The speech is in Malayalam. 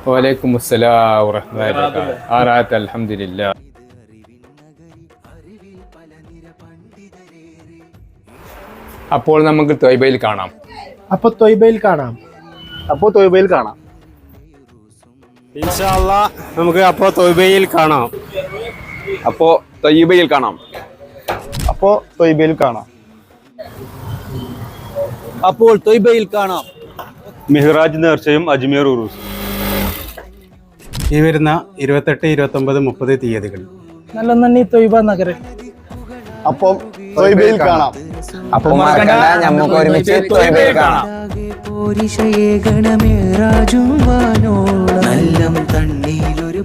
വലൈക്കും അസ്സലാം വറഹ്മത്തുള്ളാഹി ആറാത്ത് അൽഹംദുലില്ലാ. അപ്പോൾ നമുക്ക് ത്വയ്ബയിൽ കാണാം. അപ്പോൾ ത്വയ്ബയിൽ കാണാം. ഇൻഷാ അല്ലാഹ് നമുക്ക് അപ്പോൾ ത്വയ്ബയിൽ കാണാം. അപ്പോൾ ത്വയ്ബയിൽ കാണാം. അപ്പോൾ ത്വയ്ബയിൽ കാണാം. മിഹ്റാജ് നേർച്ചയും അജ്മീർ ഉറൂസ് ഈ വരുന്ന 28, 29, 30 തീയതികൾ. നല്ല നന്ദി ത്വയ്ബ നഗരം. അപ്പോൾ ത്വയ്ബയിൽ കാണാം. അപ്പോൾ മറക്കണ്ട, നമുക്ക് ഒരുമിച്ച് ത്വയ്ബയിൽ കാണാം. പോരിശയേ ഗണമേറാജും വാനോളം നല്ല തണ്ണീലൊരു